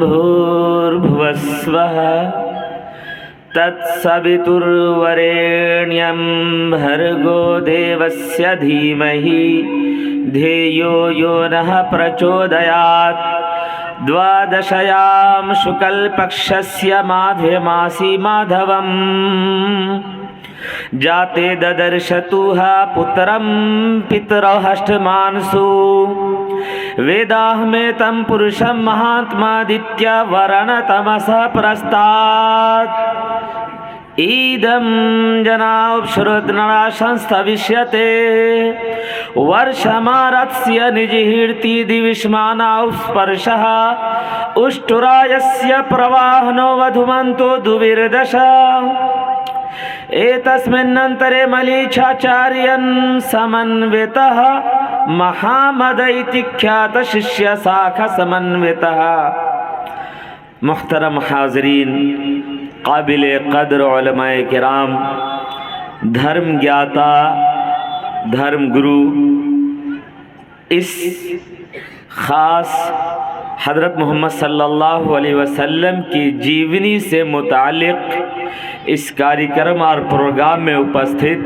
भूर्भुवस्वः तत्सवितुर्वरेण्यं भर्गो देवस्य धीमहि धियो यो नः प्रचोदयात् द्वादशयां शुक्लपक्षस्य माघमासी माधवम् जाते ददर्शतुः पुत्रं पितरष्टमांसु वेदाहमेतं पुरुषं महात्मादित्यवरणतमसः प्रस्तात् इदं जनावश्रुतनरा संस्थविष्यते वर्षमारस्य निजिहीर्ति दिविष्मानाव स्पर्शः उष्टुरायस्य प्रवाहनो वधुमन्तो दुविर्दश एतस्मिन्नन्तरे मलीच्छाचार्यन् समन्वितः महामदैति ख्यात शिष्य शाखा समन्वितः। मुहतरम हाज़रीन, काबिल क़द्र उलमाए किराम, धर्म ज्ञाता, धर्म गुरु, इस ख़ास हज़रत मोहम्मद सल्लल्लाहु अलैहि वसल्लम की जीवनी से मुतालिक़ इस कार्यक्रम और प्रोग्राम में उपस्थित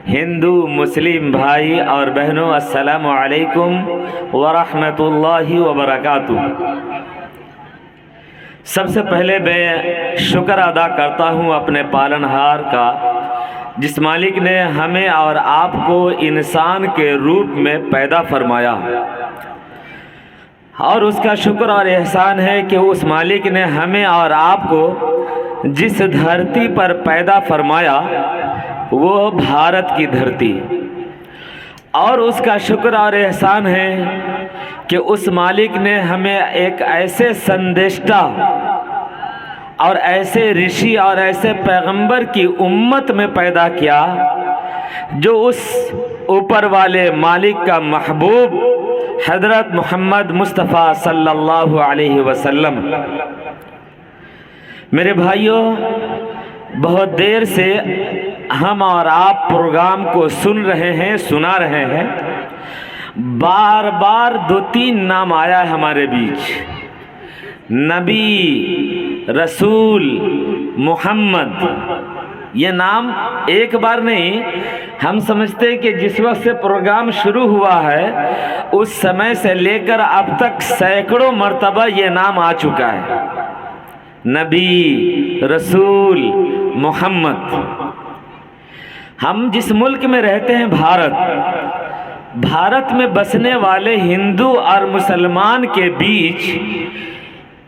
हिंदू मुस्लिम भाई और बहनों, अस्सलामु अलैकुम व रहमतुल्लाहि व बरकातुहू। सबसे पहले मैं शुक्र अदा करता हूँ अपने पालनहार का, जिस मालिक ने हमें और आपको इंसान के रूप में पैदा फरमाया, और उसका शुक्र और एहसान है कि उस मालिक ने हमें और आपको जिस धरती पर पैदा फरमाया वो भारत की धरती, और उसका शुक्र और एहसान है कि उस मालिक ने हमें एक ऐसे संदेष्टा और ऐसे ऋषि और ऐसे पैगंबर की उम्मत में पैदा किया जो उस ऊपर वाले मालिक का महबूब हज़रत मोहम्मद मुस्तफ़ा सल्लल्लाहु अलैहि वसल्लम। मेरे भाइयों, बहुत देर से हम और आप प्रोग्राम को सुन रहे हैं, सुना रहे हैं। बार बार 2-3 नाम आया है हमारे बीच, नबी, रसूल, मोहम्मद। ये नाम एक बार नहीं, हम समझते हैं कि जिस वक्त से प्रोग्राम शुरू हुआ है उस समय से लेकर अब तक सैकड़ों मर्तबा ये नाम आ चुका है, नबी, रसूल, मोहम्मद। हम जिस मुल्क में रहते हैं, भारत में बसने वाले हिंदू और मुसलमान के बीच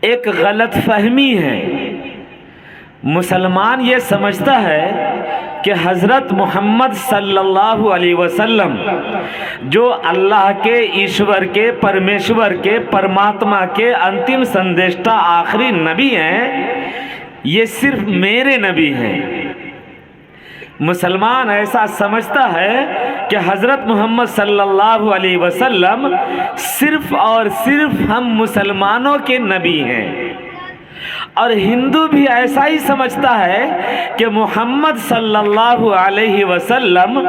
एक गलत फहमी है। मुसलमान ये समझता है कि हज़रत मोहम्मद सल्लल्लाहु अलैहि वसल्लम जो अल्लाह के, ईश्वर के, परमेश्वर के, परमात्मा के अंतिम संदेष्टा आखिरी नबी हैं, ये सिर्फ मेरे नबी हैं। मुसलमान ऐसा समझता है कि हज़रत मोहम्मद सल्लल्लाहु अलैहि वसल्लम सिर्फ़ और सिर्फ हम मुसलमानों के नबी हैं। और हिंदू भी ऐसा ही समझता है कि मोहम्मद सल्लल्लाहु अलैहि वसल्लम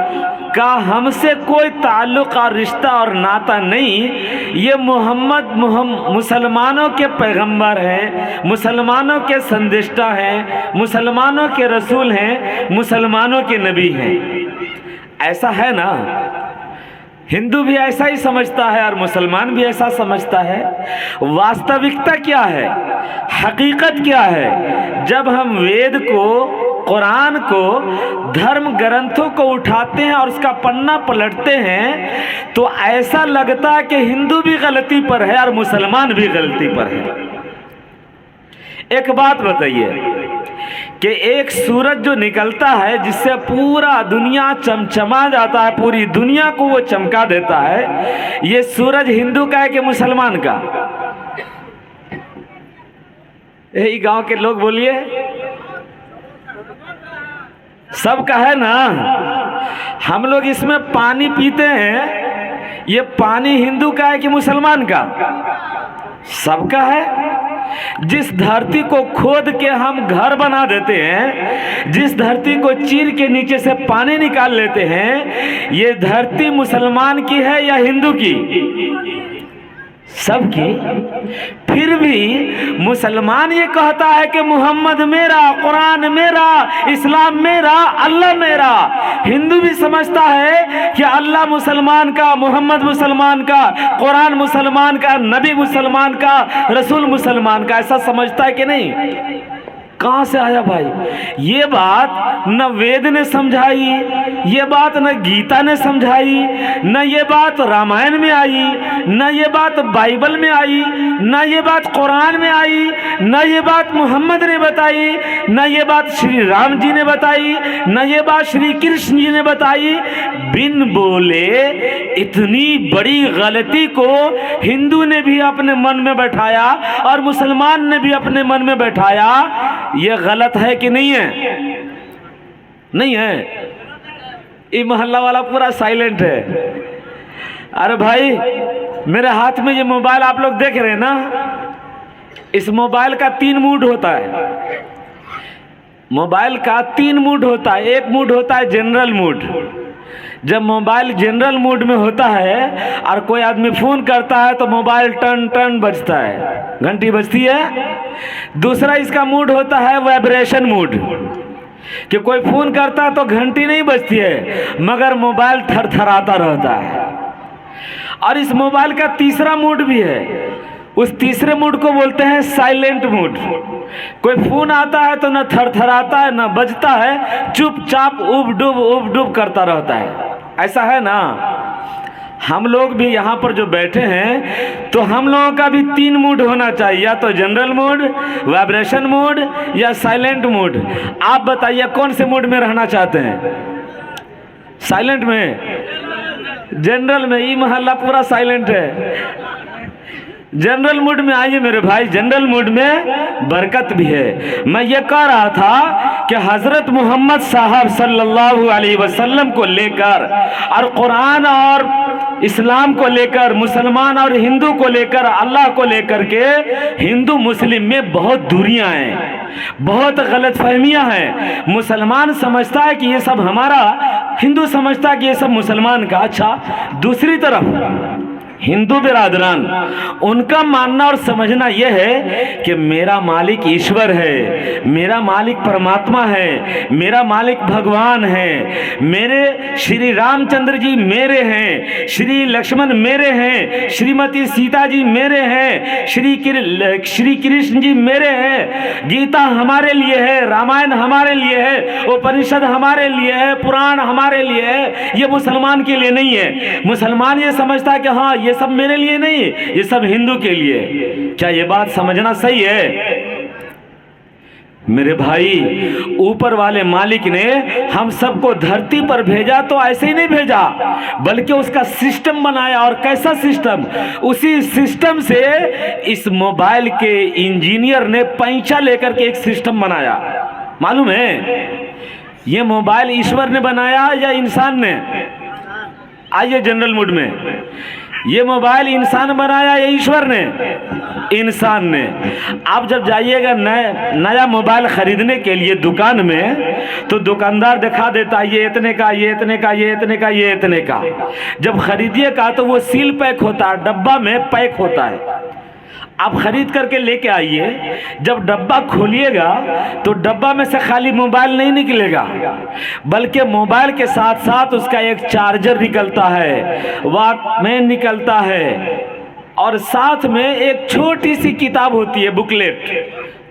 का हमसे कोई ताल्लुक़ और रिश्ता और नाता नहीं। ये मोहम्मद मुसलमानों के पैगंबर हैं, मुसलमानों के संदेष्टा हैं, मुसलमानों के रसूल हैं, मुसलमानों के नबी हैं। ऐसा है ना? हिंदू भी ऐसा ही समझता है और मुसलमान भी ऐसा समझता है। वास्तविकता क्या है, हकीकत क्या है? जब हम वेद को, कुरान को, धर्म ग्रंथों को उठाते हैं और उसका पन्ना पलटते हैं तो ऐसा लगता है कि हिंदू भी गलती पर है और मुसलमान भी गलती पर है। एक बात बताइए कि एक सूरज जो निकलता है जिससे पूरा दुनिया चमचमा जाता है, पूरी दुनिया को वो चमका देता है, ये सूरज हिंदू का है कि मुसलमान का? यही गांव के लोग बोलिए, सबका है ना? हम लोग इसमें पानी पीते हैं, ये पानी हिंदू का है कि मुसलमान का? सबका है। जिस धरती को खोद के हम घर बना देते हैं, जिस धरती को चीर के नीचे से पानी निकाल लेते हैं, ये धरती मुसलमान की है या हिंदू की? सबकी। फिर भी मुसलमान ये कहता है कि मोहम्मद मेरा, कुरान मेरा, इस्लाम मेरा, अल्लाह मेरा। हिंदू भी समझता है कि अल्लाह मुसलमान का, मोहम्मद मुसलमान का, कुरान मुसलमान का, नबी मुसलमान का, रसूल मुसलमान का। ऐसा समझता है कि नहीं? कहाँ से आया भाई? ये बात न वेद ने समझाई, ये बात न गीता ने समझाई, न ये बात रामायण में आई, न ये बात बाइबल में आई, न ये बात कुरान में आई, न ये बात मोहम्मद ने बताई, न ये बात श्री राम जी ने बताई, न ये बात श्री कृष्ण जी ने बताई। बिन बोले इतनी बड़ी गलती को हिंदू ने भी अपने मन में बैठाया और मुसलमान ने भी अपने मन में बैठाया। ये गलत है कि नहीं है? नहीं है। ये मोहल्ला वाला पूरा साइलेंट है। अरे भाई, मेरे हाथ में ये मोबाइल आप लोग देख रहे हैं ना, इस मोबाइल का 3 मूड होता है। मोबाइल का 3 मूड होता है। एक मूड होता है जनरल मूड। जब मोबाइल जनरल मूड में होता है और कोई आदमी फ़ोन करता है तो मोबाइल टन टन बजता है, घंटी बजती है। दूसरा इसका मूड होता है वाइब्रेशन मूड, कि कोई फ़ोन करता है तो घंटी नहीं बजती है मगर मोबाइल थरथराता रहता है। और इस मोबाइल का तीसरा मूड भी है। उस तीसरे मूड को बोलते हैं साइलेंट मूड। कोई फ़ोन आता है तो न थरथराता है न बजता है, चुपचाप उब डुब करता रहता है। ऐसा है ना? हम लोग भी यहाँ पर जो बैठे हैं तो हम लोगों का भी 3 मूड होना चाहिए, या तो जनरल मूड, वाइब्रेशन मूड या साइलेंट मूड। आप बताइए कौन से मूड में रहना चाहते हैं? साइलेंट में, जनरल में? ये मोहल्ला पूरा साइलेंट है। जनरल मूड में आइए मेरे भाई, जनरल मूड में बरकत भी है। मैं ये कह रहा था कि हज़रत मोहम्मद साहब सल्लल्लाहु अलैहि वसल्लम को लेकर और कुरान और इस्लाम को लेकर, मुसलमान और हिंदू को लेकर, अल्लाह को लेकर के हिंदू मुस्लिम में बहुत दूरियां हैं, बहुत गलतफहमियां हैं। मुसलमान समझता है कि ये सब हमारा, हिंदू समझता है कि ये सब मुसलमान का। अच्छा, दूसरी तरफ हिंदू बिरादरान, उनका मानना और समझना यह है कि मेरा मालिक ईश्वर है, मेरा मालिक परमात्मा है, मेरा मालिक भगवान है, मेरे श्री रामचंद्र जी मेरे हैं, श्री लक्ष्मण मेरे हैं, श्रीमती सीता जी मेरे हैं, श्री कृष्ण जी मेरे हैं, गीता हमारे लिए है, रामायण हमारे लिए है, उपनिषद हमारे लिए है, पुराण हमारे लिए है। ये मुसलमान के लिए नहीं है। मुसलमान ये समझता है कि हाँ ये सब मेरे लिए नहीं, ये सब हिंदू के लिए। क्या ये बात समझना सही है? मेरे भाई, ऊपर वाले मालिक ने हम सबको धरती पर भेजा तो ऐसे ही नहीं भेजा, बल्कि उसका सिस्टम बनाया। और कैसा सिस्टम? उसी सिस्टम से इस मोबाइल के इंजीनियर ने पैंचा लेकर के एक सिस्टम बनाया। मालूम है ये मोबाइल ईश्वर ने बनाया या इंसान ने? आइए जनरल मोड में। ये मोबाइल इंसान बनाया या ईश्वर ने? इंसान ने। आप जब जाइएगा नया मोबाइल खरीदने के लिए दुकान में, तो दुकानदार दिखा देता है ये इतने का, ये इतने का, ये इतने का, ये इतने का। जब खरीदिएगा तो वो सील पैक होता है, डब्बा में पैक होता है। आप खरीद करके लेके आइए, जब डब्बा खोलिएगा तो डब्बा में से खाली मोबाइल नहीं निकलेगा, बल्कि मोबाइल के साथ साथ उसका एक चार्जर निकलता है, वॉकमैन निकलता है, और साथ में एक छोटी सी किताब होती है, बुकलेट,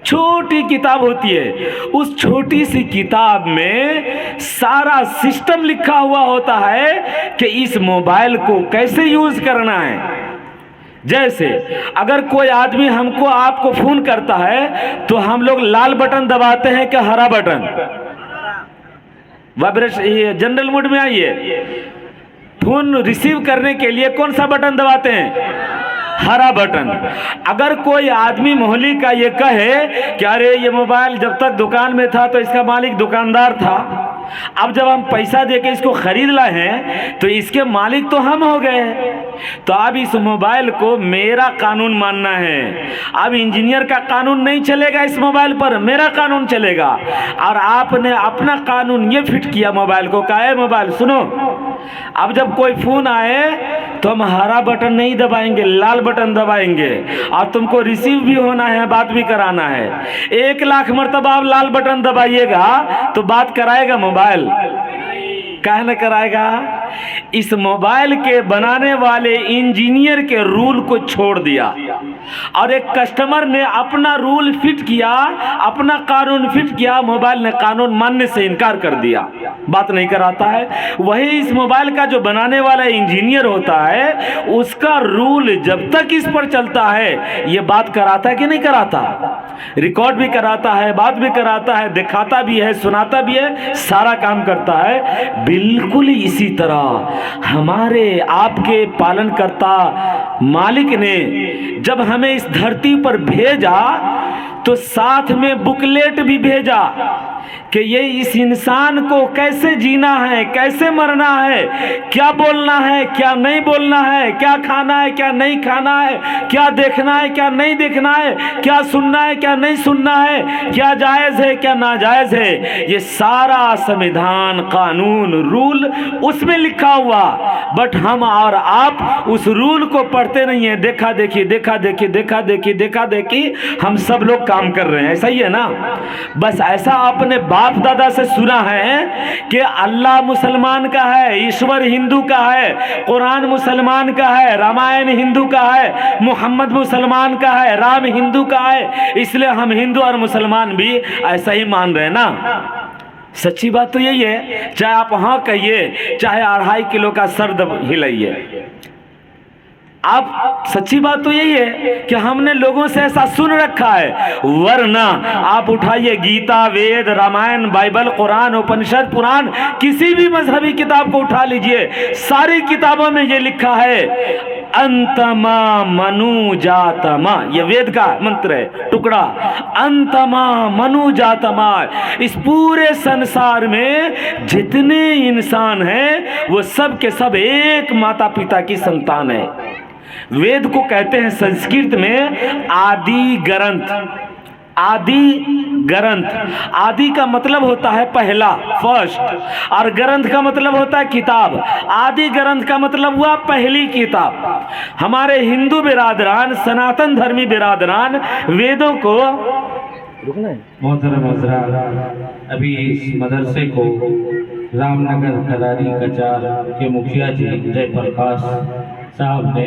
छोटी किताब होती है। उस छोटी सी किताब में सारा सिस्टम लिखा हुआ होता है कि इस मोबाइल को कैसे यूज करना है। जैसे अगर कोई आदमी हमको आपको फोन करता है तो हम लोग लाल बटन दबाते हैं कि हरा बटन? वाइब्रेशन, जनरल मोड में आइए, फोन रिसीव करने के लिए कौन सा बटन दबाते हैं? हरा बटन। अगर कोई आदमी मोहल्ले का ये कहे कि अरे ये मोबाइल जब तक दुकान में था तो इसका मालिक दुकानदार था, अब जब हम पैसा देके इसको खरीद लाए हैं तो इसके मालिक तो हम हो गए, तो अब इस मोबाइल को मेरा कानून मानना है। अब इंजीनियर का कानून नहीं चलेगा इस मोबाइल पर, मेरा कानून चलेगा। और आपने अपना कानून ये फिट किया मोबाइल को, कहा है मोबाइल सुनो, अब जब कोई फोन आए तो हम हरा बटन नहीं दबाएंगे, लाल बटन दबाएंगे, और तुमको रिसीव भी होना है, बात भी कराना है। 1,00,000 मरतबा आप लाल बटन दबाइएगा तो बात कराएगा मोबाइल? काहे न कराएगा? इस मोबाइल के बनाने वाले इंजीनियर के रूल को छोड़ दिया और एक कस्टमर ने अपना रूल फिट किया, अपना कानून फिट किया, मोबाइल ने कानून मानने से इनकार कर दिया, बात नहीं कराता है। वही इस मोबाइल का जो बनाने वाला इंजीनियर होता है, उसका रूल जब तक इस पर चलता है, ये बात कराता है कि नहीं कराता? रिकॉर्ड भी कराता है, बात भी कराता है, दिखाता भी है, सुनाता भी है, सारा काम करता है। बिल्कुल इसी तरह हमारे आपके पालनकर्ता मालिक ने जब हमें इस धरती पर भेजा तो साथ में बुकलेट भी भेजा कि ये इस इंसान को कैसे जीना है, कैसे मरना है, क्या बोलना है, क्या नहीं बोलना है, क्या खाना है, क्या नहीं खाना है, क्या देखना है, क्या नहीं देखना है, क्या सुनना है, क्या नहीं सुनना है, क्या जायज़ है, क्या नाजायज़ है, ये सारा संविधान, कानून, रूल उसमें लिखा हुआ। बट हम और आप उस रूल को पढ़ते नहीं है, देखा देखी, देखा देखी, देखा देखी, देखा देखी, हम सब लोग काम कर रहे हैं। ऐसा ही है ना? बस ऐसा अपने बाप दादा से सुना है कि अल्लाह मुसलमान का है, ईश्वर हिंदू का है, कुरान मुसलमान का है, रामायण हिंदू का है, मोहम्मद मुसलमान का है, राम हिंदू का है, इसलिए हम हिंदू और मुसलमान भी ऐसा ही मान रहे हैं ना। सच्ची बात तो यही है, चाहे आप हाँ कहिए, चाहे 2.5 किलो का सर हिलाइए। आप सच्ची बात तो यही है कि हमने लोगों से ऐसा सुन रखा है, वरना आप उठाइए गीता, वेद, रामायण, बाइबल, कुरान, उपनिषद, पुराण, किसी भी मजहबी किताब को उठा लीजिए, सारी किताबों में ये लिखा है अंतमा मनु जातमा, ये वेद का मंत्र है, टुकड़ा, अंतमा मनु जातमा। इस पूरे संसार में जितने इंसान हैं वो सब के सब एक माता पिता की संतान है। वेद को कहते हैं संस्कृत में आदि ग्रंथ। आदि ग्रंथ, आदि का मतलब होता है पहला, फर्स्ट, और ग्रंथ का मतलब होता है किताब। आदि ग्रंथ का मतलब हुआ पहली किताब। हमारे हिंदू बिरादरान, सनातन धर्मी बिरादरान वेदों को अभी इस मदरसे को रामनगर करारी कचार के मुखिया जी जयप्रकाश साहब ने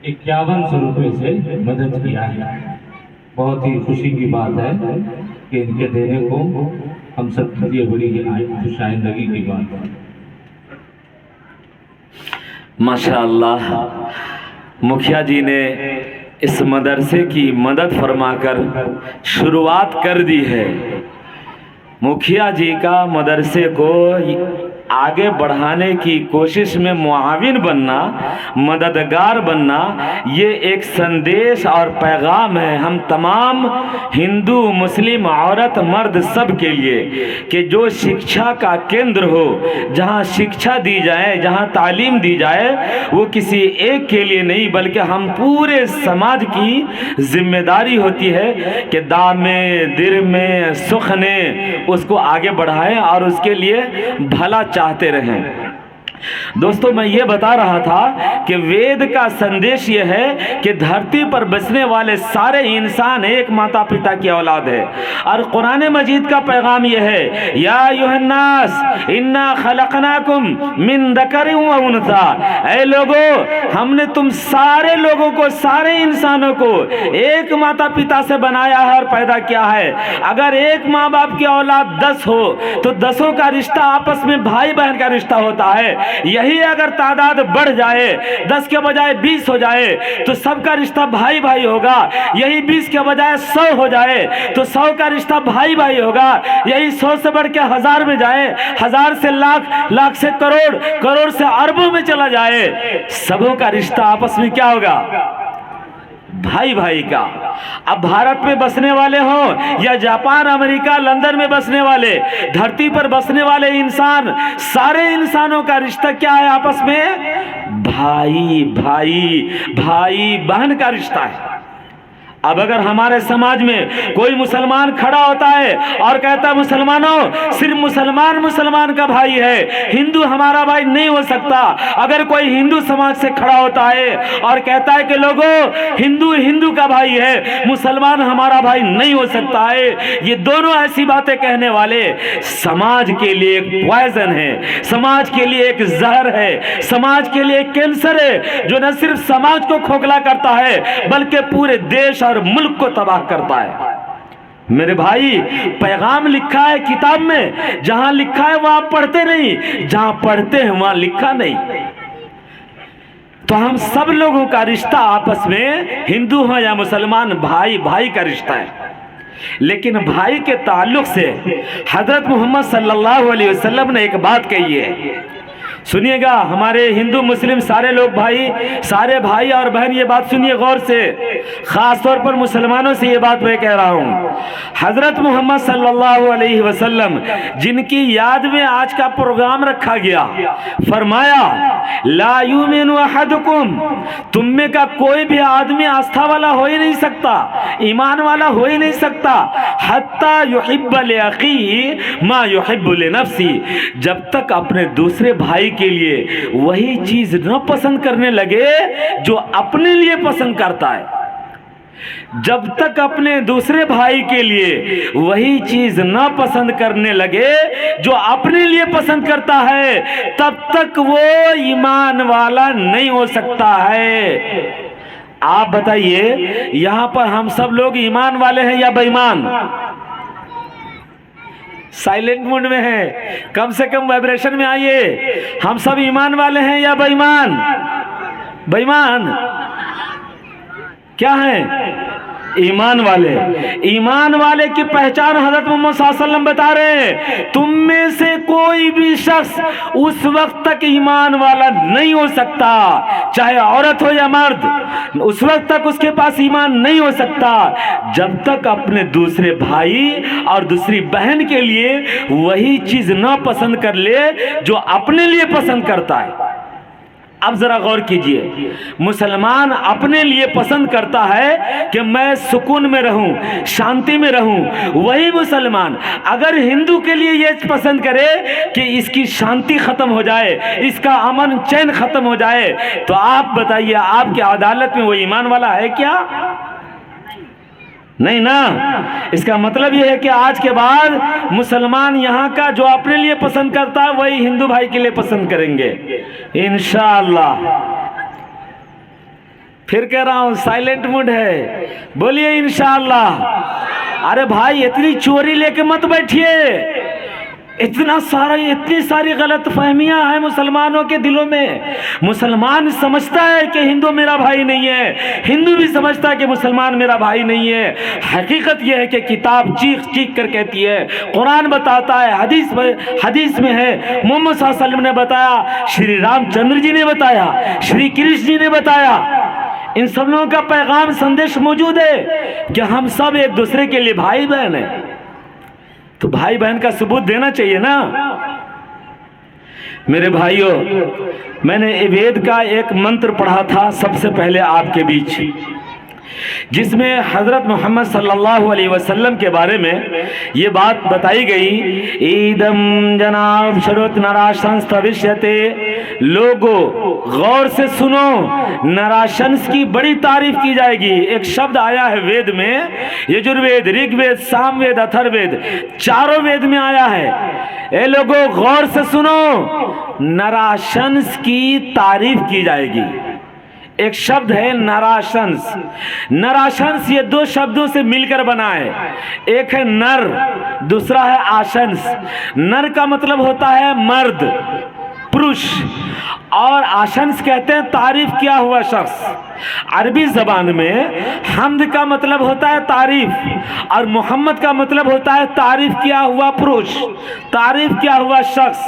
5100 रुपये से मदद किया है। बहुत ही खुशी की बात है कि इनके देने को हम सब के लिए बड़ी खुशाइंदगी की बात है। माशाअल्लाह, मुखिया जी ने इस मदरसे की मदद फरमाकर शुरुआत कर दी है। मुखिया जी का मदरसे को आगे बढ़ाने की कोशिश में मुआविन बनना, मददगार बनना, ये एक संदेश और पैगाम है हम तमाम हिंदू मुस्लिम औरत मर्द सब के लिए कि जो शिक्षा का केंद्र हो, जहाँ शिक्षा दी जाए, जहाँ तालीम दी जाए, वो किसी एक के लिए नहीं बल्कि हम पूरे समाज की जिम्मेदारी होती है कि दाम में दिर में सुख ने उसको आगे बढ़ाएं और उसके लिए भला चाहते रहें। दोस्तों, मैं ये बता रहा था कि वेद का संदेश ये है कि धरती पर बसने वाले सारे इंसान एक माता पिता की औलाद है। और कुरान मजीद का पैगाम ये है, या अय्युहन्नास इन्ना खलकनाकुम मिन दकरिन व उन्सा, ऐ लोगों हमने तुम सारे लोगों को, सारे इंसानों को एक माता पिता से बनाया है और पैदा किया है। अगर एक माँ बाप की औलाद 10 हो तो 10 का रिश्ता आपस में भाई बहन का रिश्ता होता है। यही अगर तादाद बढ़ जाए, 10 के बजाय 20 हो जाए तो सबका रिश्ता भाई भाई होगा। यही 20 के बजाय 100 हो जाए तो 100 का रिश्ता भाई भाई होगा। यही 100 से बढ़ के 1000 में जाए, 1000 से लाख, लाख से करोड़, करोड़ से अरबों में चला जाए, सबों का रिश्ता आपस में क्या होगा? भाई भाई का। अब भारत में बसने वाले हो या जापान, अमेरिका, लंदन में बसने वाले, धरती पर बसने वाले इंसान, सारे इंसानों का रिश्ता क्या है आपस में? भाई भाई, भाई बहन का रिश्ता है। अब अगर हमारे समाज में कोई मुसलमान खड़ा होता है और कहता है मुसलमानों सिर्फ मुसलमान मुसलमान का भाई है, हिंदू हमारा भाई नहीं हो सकता। अगर कोई हिंदू समाज से खड़ा होता है और कहता है कि लोगों हिंदू हिंदू का भाई है, मुसलमान हमारा भाई नहीं हो सकता है, ये दोनों ऐसी बातें कहने वाले समाज के लिए एक पॉइजन है, समाज के लिए एक जहर है, समाज के लिए एक कैंसर है, जो न सिर्फ समाज को खोखला करता है बल्कि पूरे देश और मुल्क को तबाह करता है। मेरे भाई, पैगाम लिखा है किताब में, जहां लिखा है वहां पढ़ते नहीं, जहां पढ़ते हैं वहां लिखा नहीं। तो हम सब लोगों का रिश्ता आपस में, हिंदू हो या मुसलमान, भाई भाई का रिश्ता है। लेकिन भाई के ताल्लुक से हजरत मोहम्मद सल्लल्लाहु अलैहि वसल्लम ने एक बात कही है, सुनिएगा हमारे हिंदू मुस्लिम सारे लोग भाई, सारे भाई और बहन, ये बात सुनिए गौर से, खास तौर पर मुसलमानों से ये बात मैं कह रहा हूँ। हजरत मोहम्मद सल्लल्लाहु अलैहि वसल्लम जिनकी याद में आज का प्रोग्राम रखा गया, फरमाया ला युमिनु अहदुकुम, तुम में का कोई भी आदमी आस्था वाला हो ही नहीं सकता, ईमान वाला हो ही नहीं सकता, हत्ता युहिब्ब लिअखीही मा युहिब्बु लिनफ्सी, जब तक अपने दूसरे भाई के लिए वही चीज न पसंद करने लगे जो अपने लिए पसंद करता है। जब तक अपने दूसरे भाई के लिए वही चीज न पसंद करने लगे जो अपने लिए पसंद करता है, तब तक वो ईमान वाला नहीं हो सकता है। आप बताइए, यहां पर हम सब लोग ईमान वाले हैं या बेईमान? साइलेंट मोड में है, कम से कम वाइब्रेशन में आइए। हम सब ईमान वाले हैं या बेईमान? बेईमान क्या है? ईमान वाले। ईमान वाले की पहचान हजरत मोहम्मद सल्लल्लाहु अलैहि वसल्लम बता रहे हैं, तुम में से कोई भी शख्स उस वक्त तक ईमान वाला नहीं हो सकता, चाहे औरत हो या मर्द, उस वक्त तक उसके पास ईमान नहीं हो सकता जब तक अपने दूसरे भाई और दूसरी बहन के लिए वही चीज न पसंद कर ले जो अपने लिए पसंद करता है। अब जरा गौर कीजिए, मुसलमान अपने लिए पसंद करता है कि मैं सुकून में रहूं, शांति में रहूं। वही मुसलमान अगर हिंदू के लिए ये पसंद करे कि इसकी शांति खत्म हो जाए, इसका अमन चैन खत्म हो जाए, तो आप बताइए आपकी अदालत में वो ईमान वाला है क्या? नहीं ना। इसका मतलब यह है कि आज के बाद मुसलमान यहाँ का जो अपने लिए पसंद करता है वही हिंदू भाई के लिए पसंद करेंगे इंशाअल्लाह। फिर कह रहा हूं, साइलेंट मूड है, बोलिए इंशाअल्लाह। अरे भाई, इतनी चोरी लेके मत बैठिए, इतना सारा, इतनी सारी गलत फहमियाँ हैं मुसलमानों के दिलों में। मुसलमान समझता है कि हिंदू मेरा भाई नहीं है, हिंदू भी समझता है कि मुसलमान मेरा भाई नहीं है। हकीकत यह है कि किताब चीख चीख कर कहती है, कुरान बताता है, हदीस में है, मोहम्मद सल्लल्लाहु अलैहि वसल्लम ने बताया, श्री रामचंद्र जी ने बताया, श्री कृष्ण जी ने बताया, इन सब लोगों का पैगाम संदेश मौजूद है कि हम सब एक दूसरे के लिए भाई बहन हैं। तो भाई बहन का सबूत देना चाहिए ना। मेरे भाइयों, मैंने वेद का एक मंत्र पढ़ा था सबसे पहले आपके बीच, जिसमें हजरत मोहम्मद सल्लल्लाहु अलैहि वसल्लम के बारे में ये बात बताई गई, ईदम जनाब शरुत नराशंस भविष्यते। लोगो गौर से सुनो, नराशंस की बड़ी तारीफ की जाएगी। एक शब्द आया है वेद में, यजुर्वेद, ऋग्वेद, सामवेद, अथर्ववेद, चारों वेद में आया है। ए लोगो गौर से सुनो, नराशंस की तारीफ की जाएगी। एक शब्द है नराशंस। नराशंस ये दो शब्दों से मिलकर बना है, एक है नर, दूसरा है आशंस। नर का मतलब होता है मर्द, पुरुष, और आशंस कहते हैं तारीफ किया हुआ शख्स। अरबी जबान में हम्द का मतलब होता है तारीफ, और मोहम्मद का मतलब होता है तारीफ किया हुआ पुरुष, तारीफ किया हुआ शख्स।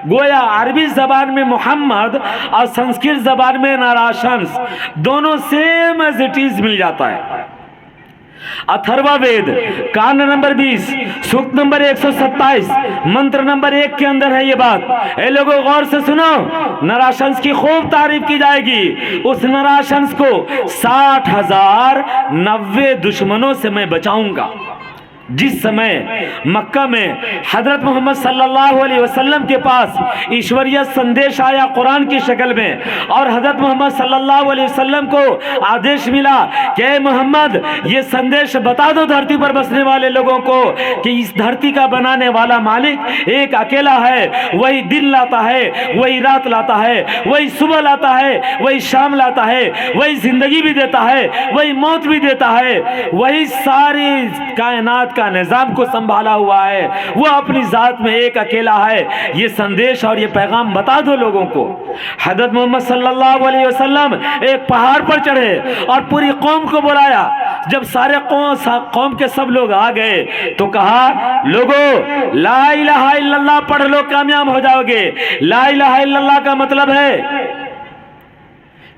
गोया अरबी जबान में मोहम्मद और संस्कृत जबान में नराशंस दोनों सेम एज इट इज मिल जाता है। अथर्ववेद कांड नंबर 20 सूक्त नंबर 127 मंत्र नंबर 1 के अंदर है ये बात। ए लोगों गौर से सुनो, नराशंस की खूब तारीफ की जाएगी। उस नराशंस को 60,090 दुश्मनों से मैं बचाऊंगा। जिस समय मक्का में हजरत मोहम्मद सल्लल्लाहु अलैहि वसल्लम के पास ईश्वरीय संदेश आया कुरान की शक्ल में, और हजरत मोहम्मद सल्लल्लाहु अलैहि वसल्लम को आदेश मिला कि मोहम्मद ये संदेश बता दो धरती पर बसने वाले लोगों को कि इस धरती का बनाने वाला मालिक एक अकेला है। वही दिन लाता है, वही रात लाता है, वही सुबह लाता है, वही शाम लाता है, वही जिंदगी भी देता है, वही मौत भी देता है, वही सारी कायनात का निजाम को संभाला हुआ है, वो अपनी जात में एक अकेला है। ये संदेश और ये पैगाम बता दो लोगों को। हजरत मोहम्मद सल्लल्लाहु अलैहि वसल्लम एक पहाड़ पर चढ़े और पूरी कौम को बुलाया। जब सारे कौम के सब लोग आ गए तो कहा, लोगों ला इलाहा इल्लल्लाह पढ़ लो, कामयाब हो जाओगे। ला इलाहा इल्लल्लाह का मतलब है,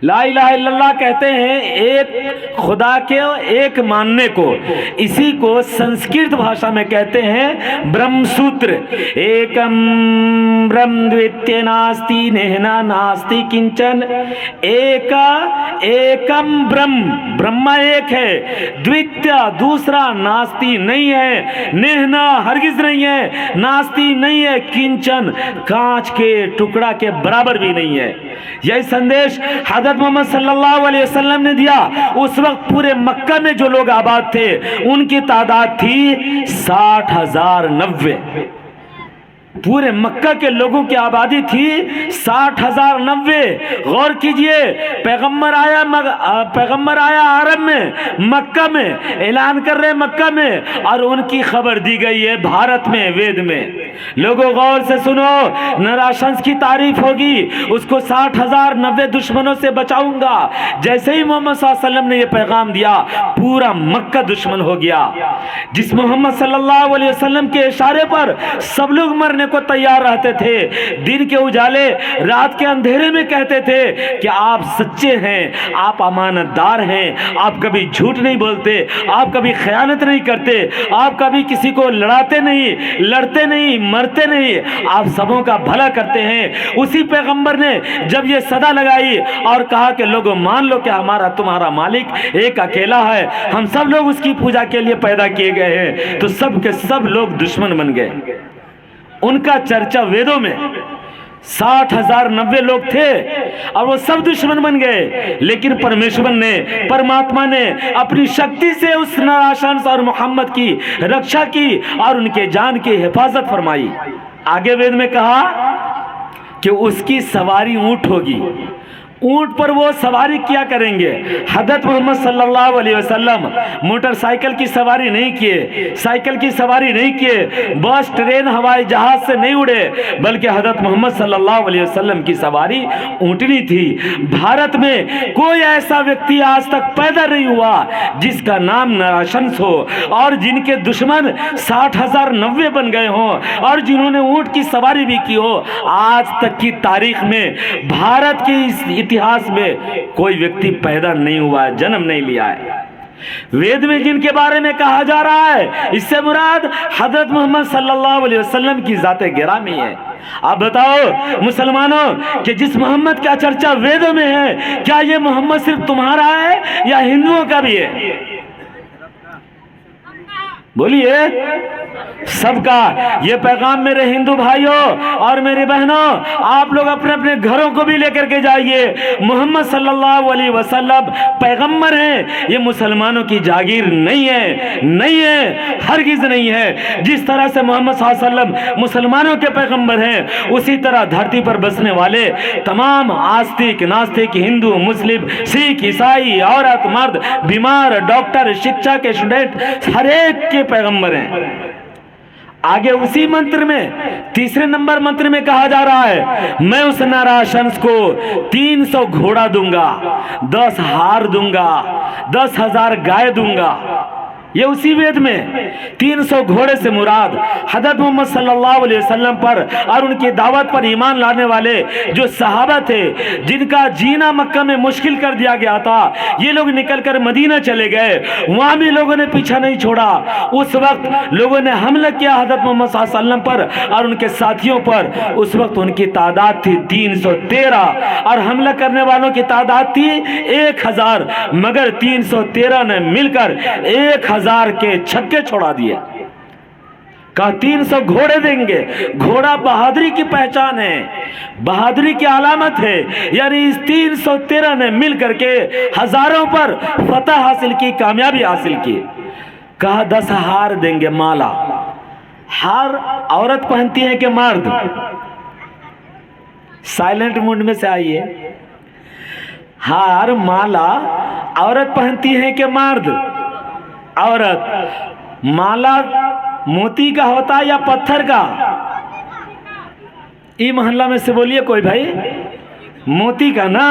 ला इलाहा इल्लल्लाह कहते हैं एक खुदा के एक मानने को। इसी को संस्कृत भाषा में कहते हैं ब्रह्म सूत्र। एकम ब्रह्म द्वितीय नास्ति नेहना नास्ति किंचन। एकम ब्रह्म, ब्रह्मा एक है, द्वितीय दूसरा, नास्ति नहीं है, नेहना हरगिज नहीं है, नास्ति नहीं है, किंचन कांच के टुकड़ा के बराबर भी नहीं है। यही संदेश हजरत मोहम्मद सल्लल्लाहु अलैहि वसल्लम ने दिया। उस वक्त पूरे मक्का में जो लोग आबाद थे उनकी तादाद थी 60,090। पूरे मक्का के लोगों की आबादी थी 60,090। गौर कीजिए, पैगंबर आया अरब में, मक्का में ऐलान कर रहे मक्का में, और उनकी खबर दी गई है भारत में, वेद में। लोगों गौर से सुनो, नराशंस की तारीफ होगी, उसको 60,090 दुश्मनों से बचाऊंगा। जैसे ही मोहम्मद सल्लल्लाहु अलैहि वसल्लम ने यह पैगाम दिया, पूरा मक्का दुश्मन हो गया। जिस मोहम्मद सल्लल्लाहु अलैहि वसल्लम के इशारे पर सब लोग मरने को तैयार रहते थे, दिन के उजाले रात के अंधेरे में कहते थे कि आप सच्चे हैं, आप अमानतदार हैं, आप कभी झूठ नहीं बोलते, आप कभी खयानत नहीं करते, आप कभी किसी को लड़ाते नहीं, लड़ते नहीं, मरते नहीं, आप सबों का भला करते हैं। उसी पैगंबर ने जब ये सदा लगाई और कहा कि लोगों मान लो कि हमारा तुम्हारा मालिक एक अकेला है, हम सब लोग उसकी पूजा के लिए पैदा किए गए हैं, तो सब के सब लोग दुश्मन बन गए। उनका चर्चा वेदों में 60,090 लोग थे और वो सब दुश्मन बन गए। लेकिन परमेश्वर ने, परमात्मा ने अपनी शक्ति से उस नराशंस और मोहम्मद की रक्षा की और उनके जान की हिफाजत फरमाई। आगे वेद में कहा कि उसकी सवारी ऊंट होगी, ऊंट पर वो सवारी किया करेंगे। हज़रत मोहम्मद सल्लल्लाहु अलैहि वसल्लम मोटरसाइकिल की सवारी नहीं किए, साइकिल की सवारी नहीं किए, बस ट्रेन हवाई जहाज से नहीं उड़े, बल्कि हज़रत मोहम्मद सल्लल्लाहु अलैहि वसल्लम की सवारी ऊँटनी थी। भारत में कोई ऐसा व्यक्ति आज तक पैदा नहीं हुआ जिसका नाम नराशंस हो और जिनके दुश्मन 60,000 90 बन गए हों और जिन्होंने ऊँट की सवारी भी की हो। आज तक की तारीख में भारत के इस इतिहास में कोई व्यक्ति पैदा नहीं हुआ है, जन्म नहीं लिया है। वेद में जिनके बारे में कहा जा रहा है, इससे मुराद हजरत मोहम्मद सल्लल्लाहु अलैहि वसल्लम की जाते गिरामी है। आप बताओ मुसलमानों कि जिस मोहम्मद का चर्चा वेदों में है, क्या ये मोहम्मद सिर्फ तुम्हारा है या हिंदुओं का भी है? बोलिए, सबका। ये पैगाम मेरे हिंदू भाइयों और मेरी बहनों, आप लोग अपने अपने घरों को भी लेकर के जाइए। मोहम्मद सल्लल्लाहु अलैहि वसल्लम पैगंबर हैं, ये मुसलमानों की जागीर नहीं है, नहीं है, हरगिज नहीं है। जिस तरह से मोहम्मद सल्लल्लाहु अलैहि वसल्लम मुसलमानों के पैगंबर हैं, उसी तरह धरती पर बसने वाले तमाम आस्तिक नास्तिक हिंदू मुस्लिम सिख ईसाई औरत मर्द बीमार डॉक्टर शिक्षा के स्टूडेंट हर एक के पैगंबर हैं। आगे उसी मंत्र में तीसरे नंबर मंत्र में कहा जा रहा है, मैं उस नराशंस को 300 घोड़ा दूंगा, 10 हार दूंगा, 10,000 गाय दूंगा। ये उसी वेद में 300 घोड़े से मुराद हज़रत मोहम्मद सल्लल्लाहु अलैहि वसल्लम पर और उनकी दावत पर ईमान लाने वाले जो सहाबा थे, जिनका जीना मक्का में मुश्किल कर दिया गया था, ये लोग निकलकर मदीना चले गए। वहाँ भी लोगों ने पीछा नहीं छोड़ा। उस वक्त लोगों ने हमला किया हज़रत मोहम्मद सल्लल्लाहु अलैहि वसल्लम पर और उनके साथियों पर। उस वक्त उनकी तादाद थी 313 और हमला करने वालों की तादाद थी 1000, मगर 313 ने मिलकर 1000 के छक्के छोड़ा दिया। कहा 300 घोड़े देंगे। घोड़ा बहादुरी की पहचान है, बहादुरी की अलामत है। यानी इस 313 ने मिलकर के हजारों पर फतह हासिल की, कामयाबी हासिल की। कहा 10 हार देंगे, माला। हार औरत पहनती है कि मर्द? साइलेंट मूड में से आइए। हार माला औरत पहनती है कि मर्द? औरत। माला मोती का होता है या पत्थर का? ई मोहल्ला में से बोलिए कोई भाई। मोती का ना।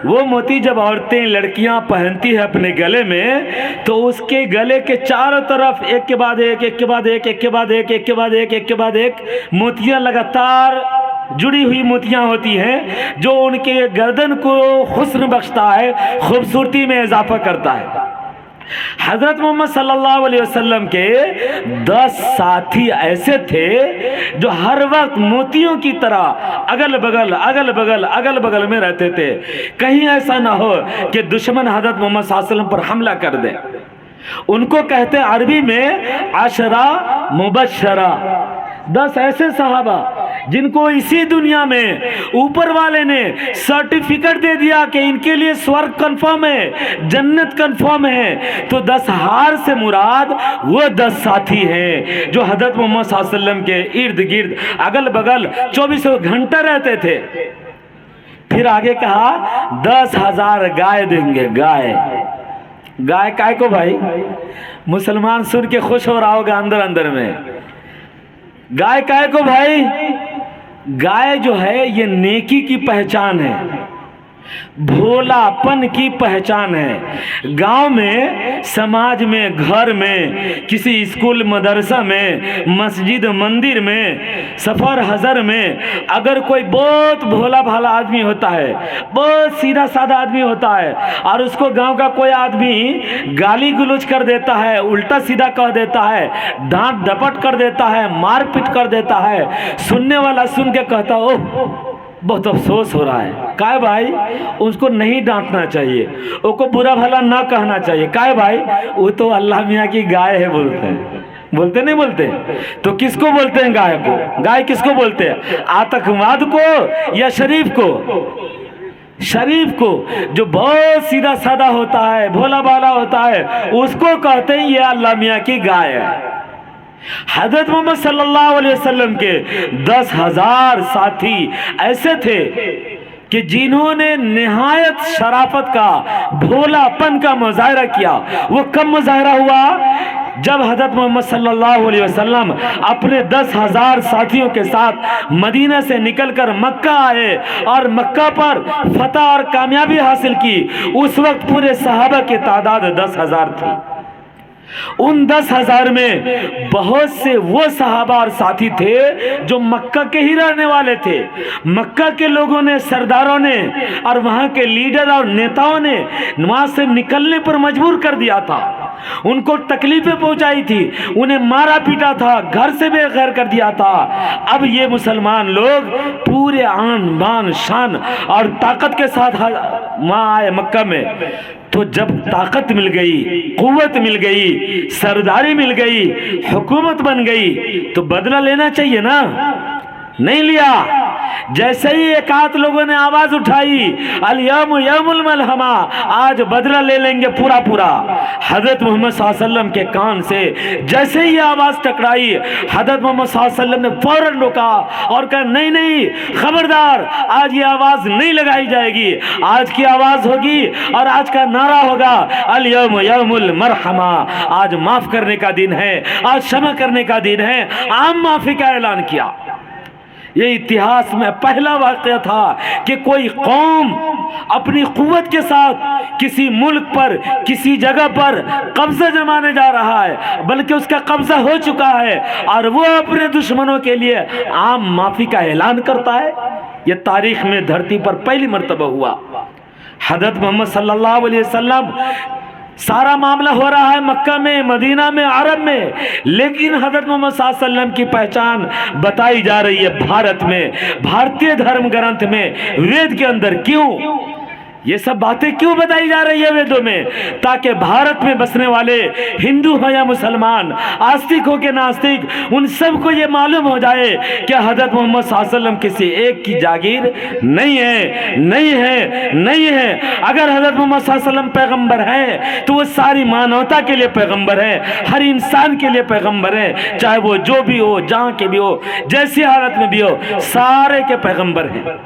वो मोती जब औरतें लड़कियां पहनती है अपने गले में, तो उसके गले के चारों तरफ एक के बाद एक, एक के बाद एक, एक के बाद एक, एक के बाद एक, एक के बाद एक मोतियां लगातार जुड़ी हुई मोतियां होती हैं, जो उनके गर्दन को हुस्न बख्शता है, खूबसूरती में इजाफा करता है। हजरत मोहम्मद सल्लल्लाहु अलैहि वसल्लम के 10 साथी ऐसे थे जो हर वक्त मोतियों की तरह अगल बगल अगल बगल अगल बगल में रहते थे। कहीं ऐसा ना हो कि दुश्मन हजरत मोहम्मद सल्लल्लाहु अलैहि वसल्लम पर हमला कर दे। उनको कहते हैं अरबी में अशरा मुबशरा। 10 ऐसे सहाबा जिनको इसी दुनिया में ऊपर वाले ने सर्टिफिकेट दे दिया कि इनके लिए स्वर्ग कंफर्म है, जन्नत कंफर्म है। तो 10 हार से मुराद वो 10 साथी हैं जो हजरत मोहम्मद सल्लल्लाहु अलैहि वसल्लम के इर्द गिर्द अगल बगल 24 घंटे रहते थे। फिर आगे कहा 10,000 गाय देंगे। गाय, गाय काय को भाई? मुसलमान सुन के खुश हो रहा होगा अंदर अंदर में। गाय काय को भाई? गाय जो है ये नेकी की पहचान है, भोलापन की पहचान है। गांव में, समाज में, घर में, किसी स्कूल मदरसा में, मस्जिद मंदिर में, सफर हजर में अगर कोई बहुत भोला भाला आदमी होता है, बहुत सीधा साधा आदमी होता है और उसको गांव का कोई आदमी गाली गलौज कर देता है, उल्टा सीधा कह देता है, डांट डपट कर देता है, मारपीट कर देता है, सुनने वाला सुन के कहता ओह बहुत अफसोस हो रहा है। काय भाई? उसको नहीं डांटना चाहिए, उसको बुरा भला ना कहना चाहिए। काय भाई? वो तो अल्लाह मियाँ की गाय है बोलते हैं। बोलते नहीं बोलते? तो किसको बोलते हैं गाय को? गाय किसको बोलते हैं? आतंकवाद को या शरीफ को? शरीफ को, जो बहुत सीधा साधा होता है, भोला भाला होता है, उसको कहते हैं ये अल्लाह मियाँ की गाय है। हजरत मोहम्मद सल्लल्लाहु अलैहि वसल्लम के 10,000 साथी ऐसे थे कि जिन्होंने निहायत शराफत का, भोलापन का मुजाहरा किया, वो कब मुजाहरा हुआ? जब हज़रत मोहम्मद सल्लल्लाहु अलैहि वसल्लम अपने 10,000 साथियों के साथ मदीना से निकलकर मक्का आए और मक्का पर फतह और कामयाबी हासिल की। उस वक्त पूरे सहाबा की तादाद 10,000 थी। उन 10,000 में बहुत से वो सहाबा और साथी थे जो मक्का के ही रहने वाले थे। मक्का के लोगों ने, सरदारों ने और वहाँ के लीडर और नेताओं ने वहाँ से निकलने पर मजबूर कर दिया था, उनको तकलीफें पहुंचाई थी, उन्हें मारा पीटा था, घर से बेघर कर दिया था। अब ये मुसलमान लोग पूरे आन बान शान और ताकत के साथ वहाँ आए मक्का में। तो जब ताकत मिल गई, कुव्वत मिल गई, सरदारी मिल गई, हुकूमत बन गई, तो बदला लेना चाहिए ना, नहीं लिया। जैसे ही एक आध लोगों ने आवाज उठाई, अल यौम यौमुल मलहमा, आज बदला ले लेंगे पूरा पूरा, हजरत मोहम्मद सल्लल्लाहु अलैहि वसल्लम के कान से जैसे ही आवाज टकराई, हजरत मोहम्मद सल्लल्लाहु अलैहि वसल्लम ने फौरन रोका और कहा, नहीं नहीं, खबरदार, आज ये आवाज नहीं लगाई जाएगी, आज की आवाज होगी और आज का नारा होगा अल यौम यौमुल मरहमा, आज माफ करने का दिन है, आज क्षमा करने का दिन है। आम माफी का ऐलान किया। ये इतिहास में पहला वाक़या था कि कोई कौम अपनी कुव्वत के साथ किसी मुल्क पर, किसी जगह पर कब्जा जमाने जा रहा है, बल्कि उसका कब्जा हो चुका है और वो अपने दुश्मनों के लिए आम माफी का ऐलान करता है। ये तारीख में धरती पर पहली मर्तबा हुआ। हज़रत मोहम्मद सल्लल्लाहु अलैहि वसल्लम, सारा मामला हो रहा है मक्का में, मदीना में, अरब में, लेकिन हज़रत मोहम्मद सल्लल्लाहु अलैहि वसल्लम की पहचान बताई जा रही है भारत में, भारतीय धर्म ग्रंथ में, वेद के अंदर। क्यों ये सब बातें क्यों बताई जा रही है वेदों में? ताकि भारत में बसने वाले हिंदू हो या मुसलमान, आस्तिक हो के नास्तिक, उन सबको ये मालूम हो जाए कि हज़रत मोहम्मद सल्लल्लाहु अलैहि वसल्लम किसी एक की जागीर नहीं है, नहीं है, नहीं है। अगर हज़रत मोहम्मद सल्लल्लाहु अलैहि वसल्लम पैगंबर है तो वो सारी मानवता के लिए पैगंबर है, हर इंसान के लिए पैगंबर है, चाहे वो जो भी हो, जहाँ के भी हो, जैसी हालत में भी हो, सारे के पैगंबर हैं।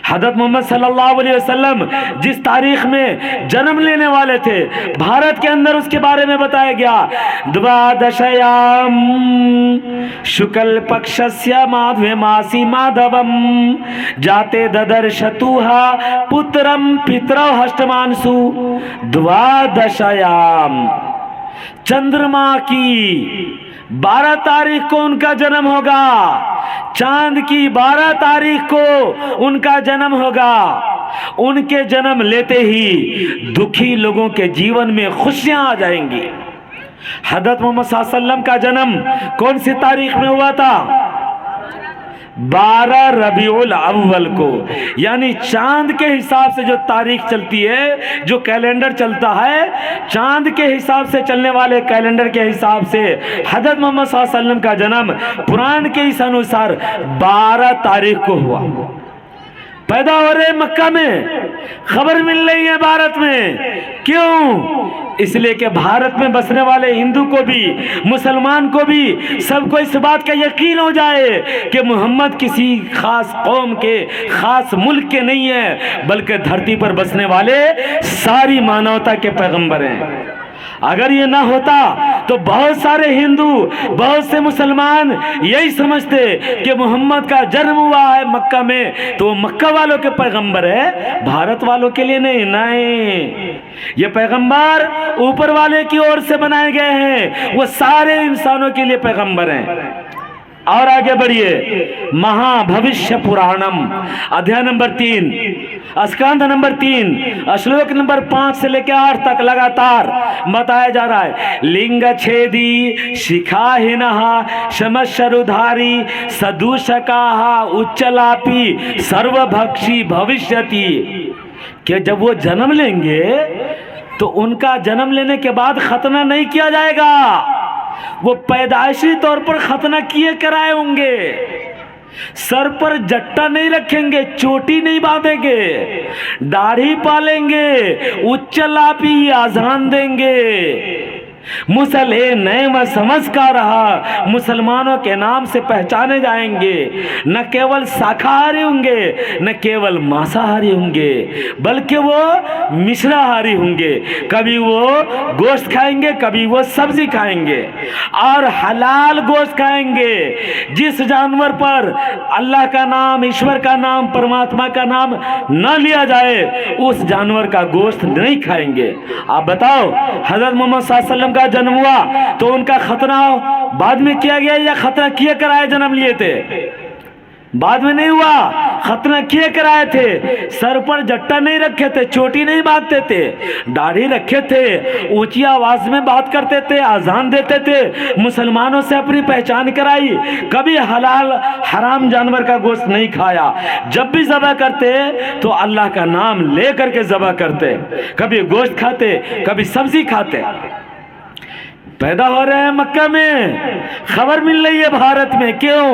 हज़रत मोहम्मद सल्लल्लाहु अलैहि वसल्लम जिस तारीख में जन्म लेने वाले थे, भारत के अंदर उसके बारे में बताया गया। द्वादशयाम शुक्ल पक्षस्य माधवे मासी माधवम जाते ददर्शतुहा पुत्रम पितरौ हष्टमांसु। द्वादशयाम, चंद्रमा की 12 तारीख को उनका जन्म होगा, चांद की 12 तारीख को उनका जन्म होगा। उनके जन्म लेते ही दुखी लोगों के जीवन में खुशियां आ जाएंगी। हज़रत मोहम्मद सल्लल्लाहु अलैहि वसल्लम का जन्म कौन सी तारीख में हुआ था? 12 रबीउल अव्वल को, यानी चांद के हिसाब से जो तारीख चलती है, जो कैलेंडर चलता है, चांद के हिसाब से चलने वाले कैलेंडर के हिसाब से हज़रत मोहम्मद सल्लल्लाहु अलैहि वसल्लम का जन्म कुरान के इस अनुसार 12 तारीख को हुआ। पैदा हो रहे मक्का में, खबर मिल रही है भारत में। क्यों? इसलिए कि भारत में बसने वाले हिंदू को भी, मुसलमान को भी, सबको इस बात का यकीन हो जाए कि मोहम्मद किसी खास कौम के, खास मुल्क के नहीं है, बल्कि धरती पर बसने वाले सारी मानवता के पैगंबर हैं। अगर ये ना होता तो बहुत सारे हिंदू, बहुत से मुसलमान यही समझते कि मोहम्मद का जन्म हुआ है मक्का में तो वो मक्का वालों के पैगंबर है, भारत वालों के लिए नहीं। नहीं, ये पैगंबर ऊपर वाले की ओर से बनाए गए हैं, वो सारे इंसानों के लिए पैगंबर हैं। और आगे बढ़िए, महाभविष्य पुराणम, अध्याय नंबर 3, स्कंध नंबर 3, श्लोक नंबर 5 से लेकर 8 तक लगातार बताया जा रहा है। लिंग छेदी शिखाहीनः शमशरुधारी सदूषकाः उच्चलापी सर्वभक्षी भविष्यति। कि जब वो जन्म लेंगे तो उनका जन्म लेने के बाद खतना नहीं किया जाएगा, वो पैदाइशी तौर पर खतना किए कराए होंगे। सर पर जट्टा नहीं रखेंगे, चोटी नहीं बांधेंगे, दाढ़ी पालेंगे, उच्चलापी आजान देंगे, मुसल ए नए व समझ का रहा, मुसलमानों के नाम से पहचाने जाएंगे। न केवल शाकाहारी होंगे, न केवल मांसाहारी होंगे, बल्कि वो मिश्राहारी होंगे। कभी वो गोश्त खाएंगे, कभी वो सब्जी खाएंगे, और हलाल गोश्त खाएंगे। जिस जानवर पर अल्लाह का नाम, ईश्वर का नाम, परमात्मा का नाम न लिया जाए, उस जानवर का गोश्त नहीं खाएंगे। आप बताओ, हजरत मोहम्मद सल्लल्लाहु अलैहि वसल्लम का जन्म हुआ तो उनका खतना बाद में किया गया या खतना किए कराए जन्म लिए थे? बाद में नहीं हुआ, खतना किए कराए थे। सर पर जट्टा नहीं रखे थे, चोटी नहीं बांधते थे, दाढ़ी रखे थे, ऊंची आवाज में बात करते थे, अजान देते थे, मुसलमानों से अपनी पहचान कराई। कभी हलाल हराम जानवर का गोश्त नहीं खाया। जब भी ज़बह करते तो अल्लाह का नाम ले करके ज़बह करते। कभी गोश्त खाते, कभी सब्जी खाते। पैदा हो रहे हैं मक्का में, खबर मिल रही है भारत में। क्यों?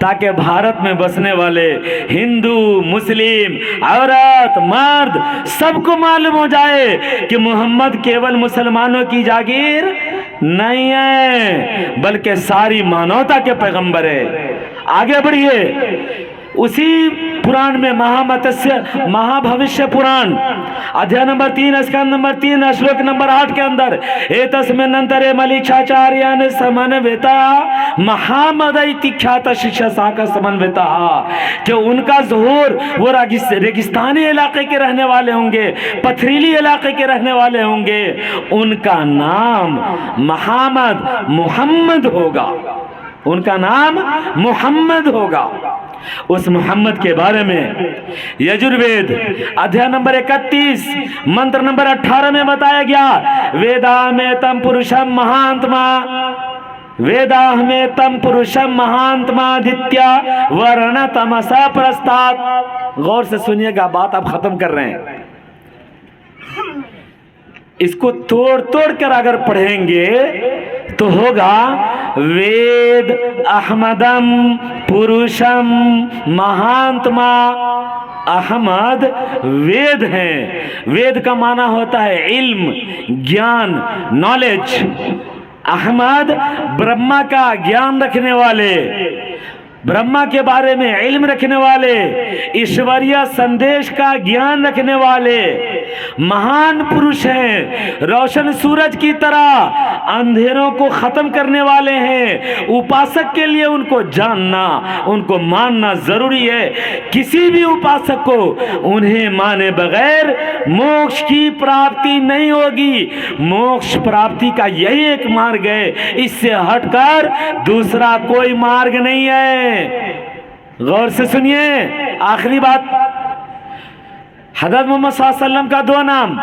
ताकि भारत में बसने वाले हिंदू, मुस्लिम, औरत, मर्द सबको मालूम हो जाए कि मोहम्मद केवल मुसलमानों की जागीर नहीं है, बल्कि सारी मानवता के पैगंबर है। आगे बढ़िए। उसी पुराण में महाभविष्य पुराण अध्याय नंबर 3 स्कंद नंबर 3 श्लोक नंबर 8 के अंदर एतस्मिन्नंतरे मलिक्षाचार्यान समन्विता महामदइति ख्यात शिक्षा शाखा समन्विता, कि उनका ज़हूर वो रेगिस्तानी इलाके के रहने वाले होंगे, पथरीली इलाके के रहने वाले होंगे। उनका नाम मोहम्मद होगा। उनका नाम मोहम्मद होगा। उस मोहम्मद के बारे में यजुर्वेद अध्याय नंबर 31 मंत्र नंबर 18 में बताया गया, वेदा में तम पुरुषम महात्मा, वेदा में तम पुरुषम महात्मादित्य वर्ण तमसा प्रस्तात्। गौर से सुनिएगा, बात आप खत्म कर रहे हैं। इसको तोड़ तोड़ कर अगर पढ़ेंगे तो होगा वेद अहमदम पुरुषम महात्मा। अहमद वेद हैं। वेद का माना होता है इल्म, ज्ञान, नॉलेज। अहमद ब्रह्मा का ज्ञान रखने वाले, ब्रह्मा के बारे में इल्म रखने वाले, ईश्वरीय संदेश का ज्ञान रखने वाले महान पुरुष हैं। रोशन सूरज की तरह अंधेरों को खत्म करने वाले हैं। उपासक के लिए उनको जानना, उनको मानना जरूरी है। किसी भी उपासक को उन्हें माने बगैर मोक्ष की प्राप्ति नहीं होगी। मोक्ष प्राप्ति का यही एक मार्ग है, इससे हटकर दूसरा कोई मार्ग नहीं है। गौर से सुनिए, आखिरी बात। हज़रत मोहम्मद सल्लल्लाहु अलैहि वसल्लम का दो नाम,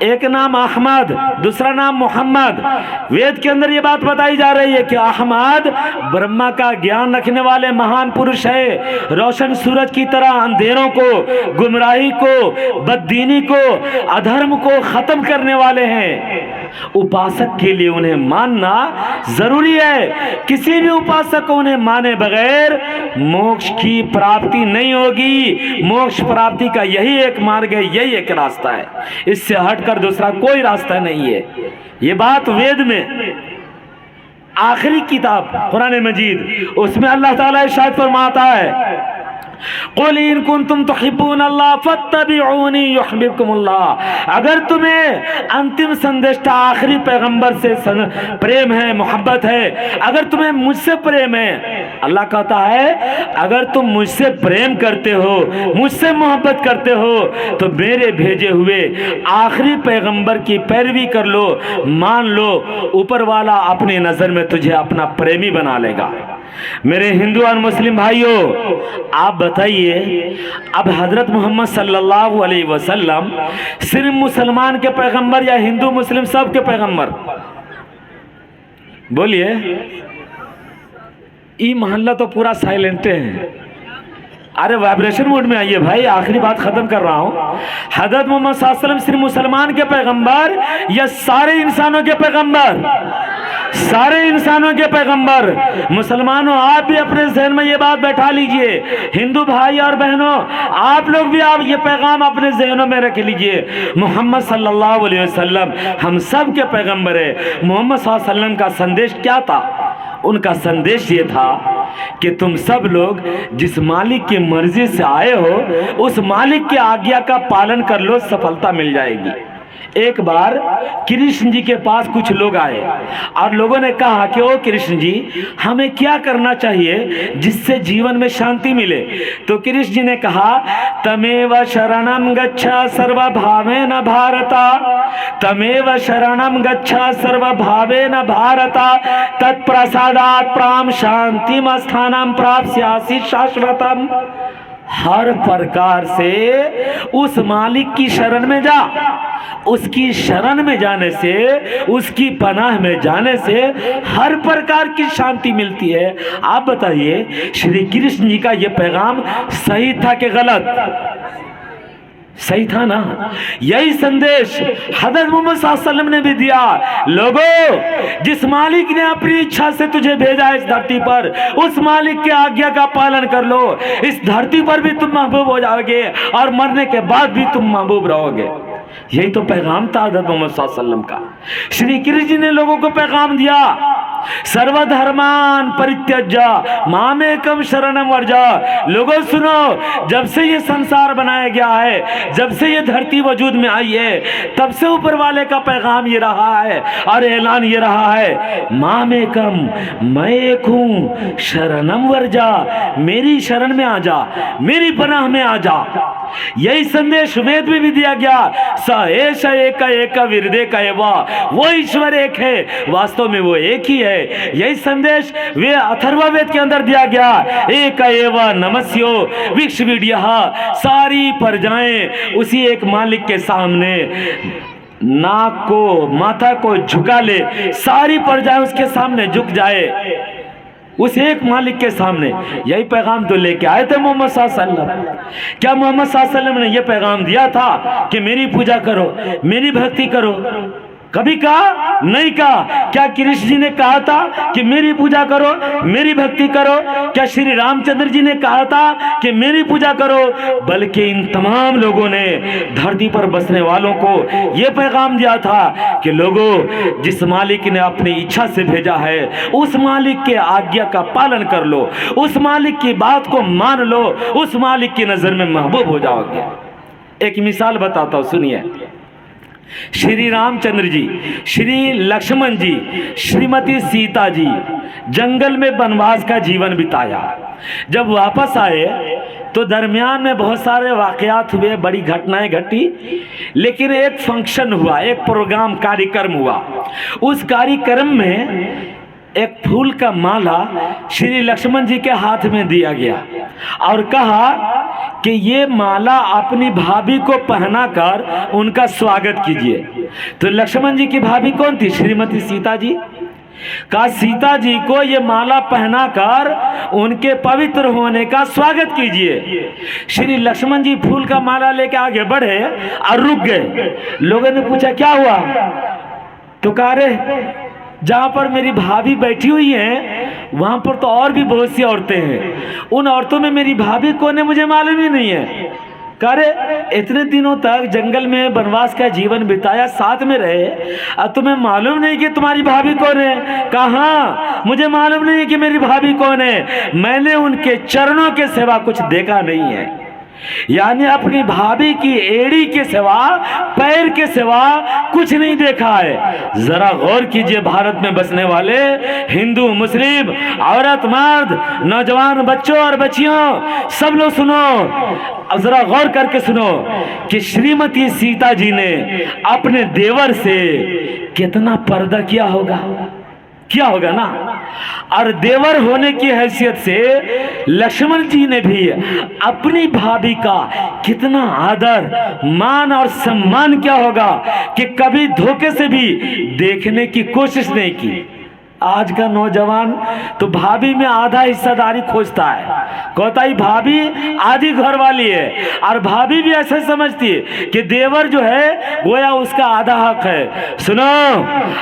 एक नाम अहमद, दूसरा नाम मोहम्मद। वेद के अंदर ये बात बताई जा रही है कि अहमद ब्रह्मा का ज्ञान रखने वाले महान पुरुष है। रोशन सूरज की तरह अंधेरों को, गुमराही को, बददीनी को, अधर्म को खत्म करने वाले हैं। उपासक के लिए उन्हें मानना जरूरी है। किसी भी उपासक को उन्हें माने बगैर मोक्ष की प्राप्ति नहीं होगी। मोक्ष प्राप्ति का यही एक मार्ग है, यही एक रास्ता है। इससे हटकर दूसरा कोई रास्ता नहीं है। ये बात वेद में आखिरी किताब कुरान मजीद, उसमें अल्लाह ताला इरशाद फरमाता है, क़ुल इन कुंतुम तुहिब्बून अल्लाह फत्तबिऊनी युहिब्बुकुमुल्लाह। अगर तुम्हें अंतिम संदेशा आखिरी पैगंबर से प्रेम है, मोहब्बत है, अगर तुम्हें मुझसे प्रेम है, अल्लाह कहता है अगर तुम मुझसे प्रेम करते हो, मुझसे मोहब्बत करते हो, तो मेरे भेजे हुए आखिरी पैगंबर की पैरवी कर लो, मान लो। ऊपर वाला अपनी नज़र में तुझे अपना प्रेमी बना लेगा। मेरे हिंदू और मुस्लिम भाइयों, आप बताइए, अब हजरत मोहम्मद सल्लल्लाहु अलैहि वसल्लम सिर्फ मुसलमान के पैगंबर या हिंदू मुस्लिम सब के पैगंबर? बोलिए। ई मोहल्ला तो पूरा साइलेंट है। अरे वाइब्रेशन मोड में आइए भाई, आखिरी बात खत्म कर रहा हूं। हजरत मोहम्मद सल्लल्लाहु अलैहि वसल्लम सिर्फ मुसलमान के पैगंबर या सारे इंसानों के पैगंबर? सारे इंसानों के पैगंबर। मुसलमानों, आप भी अपने जहन में ये बात बैठा लीजिए। हिंदू भाई और बहनों, आप लोग भी आप ये पैगाम अपने जहनों में रख लीजिए। मोहम्मद सल्लल्लाहु अलैहि वसल्लम हम सब के पैगंबर है। मोहम्मद सल्लल्लाहु अलैहि वसल्लम का संदेश क्या था? उनका संदेश ये था कि तुम सब लोग जिस मालिक की मर्जी से आए हो, उस मालिक की आज्ञा का पालन कर लो, सफलता मिल जाएगी। एक बार कृष्ण जी के पास कुछ लोग आए और लोगों ने कहा कि ओ कृष्ण जी, हमें क्या करना चाहिए जिससे जीवन में शांति मिले? तो कृष्ण जी ने कहा, तमेव शरणम गच्छा सर्वभावेन भारत, तमेव शरणम गच्छा सर्वभावेन भारत, तत्प्रसादात् प्राम शांतिम स्थानम प्राप्स्यासि शाश्वतम। हर प्रकार से उस मालिक की शरण में जा। उसकी शरण में जाने से, उसकी पनाह में जाने से हर प्रकार की शांति मिलती है। आप बताइए, श्री कृष्ण जी का यह पैगाम सही था कि गलत? सही था ना? यही संदेश हज़रत मोहम्मद सल्लल्लाहु अलैहि वसल्लम ने भी दिया। लोगों, जिस मालिक ने अपनी इच्छा से तुझे भेजा इस धरती पर, उस मालिक के आज्ञा का पालन कर लो। इस धरती पर भी तुम महबूब हो जाओगे और मरने के बाद भी तुम महबूब रहोगे। यही तो पैगाम था हज़रत मोहम्मद सल्लल्लाहु अलैहि वसल्लम का। श्री कृष्ण जी ने लोगों को पैगाम दिया, सर्वधर्मान परित्यज्य मामेकम शरणम वर्जा। लोगों सुनो, जब से ये संसार बनाया गया है, जब से ये धरती वजूद में आई है, तब से ऊपर वाले का पैगाम ये रहा है और ऐलान ये रहा है, मामेकम, मैं एक हूं, शरणम वर्जा, मेरी शरण में आ जा, मेरी पनाह में आ जा। यही संदेश वेद में भी दिया गया, स एष एक एक विरदे कएवा, वो ईश्वर एक है, वास्तव में वो एक ही है। यही संदेश वे अथर्ववेद के अंदर दिया गया, एक एवा नमस्यो विश्वविड्यः, सारी प्रजाएं उसी एक मालिक के सामने नाक को, माथा को झुका ले, सारी प्रजाएं उसके सामने झुक जाए, उस एक मालिक के सामने। यही पैगाम तो लेके आए थे मोहम्मद सल्लल्लाहु अलैहि वसल्लम। क्या मोहम्मद सल्लल्लाहु अलैहि वसल्लम ने यह पैगाम दिया था कि मेरी पूजा करो, मेरी भक्ति करो? कभी कहा? नहीं कहा। क्या कृष्ण जी ने कहा था कि मेरी पूजा करो, मेरी भक्ति करो? क्या श्री रामचंद्र जी ने कहा था कि मेरी पूजा करो? बल्कि इन तमाम लोगों ने, धरती पर बसने वालों को यह पैगाम दिया था कि लोगों, जिस मालिक ने अपनी इच्छा से भेजा है, उस मालिक के आज्ञा का पालन कर लो, उस मालिक की बात को मान लो, उस मालिक की नजर में महबूब हो जाओगे। एक मिसाल बताता हूं, सुनिए। श्री रामचंद्र जी, श्री लक्ष्मण जी, श्रीमती सीता जी जंगल में वनवास का जीवन बिताया। जब वापस आए तो दरमियान में बहुत सारे वाकयात हुए, बड़ी घटनाएं घटी, लेकिन एक फंक्शन हुआ, एक प्रोग्राम, कार्यक्रम हुआ। उस कार्यक्रम में एक फूल का माला श्री लक्ष्मण जी के हाथ में दिया गया और कहा कि ये माला अपनी भाभी को पहनाकर उनका स्वागत कीजिए। तो लक्ष्मण जी की भाभी कौन थी? श्रीमती सीता जी। कहा सीता जी को ये माला पहनाकर उनके पवित्र होने का स्वागत कीजिए। श्री लक्ष्मण जी फूल का माला लेके आगे बढ़े और रुक गए। लोगों ने पूछा क्या हुआ? तो कहा रे, जहाँ पर मेरी भाभी बैठी हुई है वहाँ पर तो और भी बहुत सी औरतें हैं, उन औरतों में मेरी भाभी कौन है मुझे मालूम ही नहीं है। कह रहे, इतने दिनों तक जंगल में वनवास का जीवन बिताया, साथ में रहे, अब तुम्हें मालूम नहीं कि तुम्हारी भाभी कौन है? कहाँ मुझे मालूम नहीं है कि मेरी भाभी कौन है, मैंने उनके चरणों के सिवा कुछ देखा नहीं है। यानी अपनी भाभी की एड़ी के सिवा, पैर के सिवा कुछ नहीं देखा है। जरा गौर कीजिए, भारत में बसने वाले हिंदू, मुस्लिम, औरत, मर्द, नौजवान, बच्चों और बच्चियों, सब लोग सुनो, अब जरा गौर करके सुनो कि श्रीमती सीता जी ने अपने देवर से कितना पर्दा किया होगा, किया होगा ना। और देवर होने की हैसियत से लक्ष्मण जी ने भी अपनी भाभी का कितना आदर, मान और सम्मान किया होगा कि कभी धोखे से भी देखने की कोशिश नहीं की। आज का नौजवान तो भाभी में आधा हिस्सेदारी खोजता है, कोताई भाभी आधी घर वाली है, और भाभी भी ऐसे समझती है कि देवर जो है गोया उसका आधा हक है। सुनो,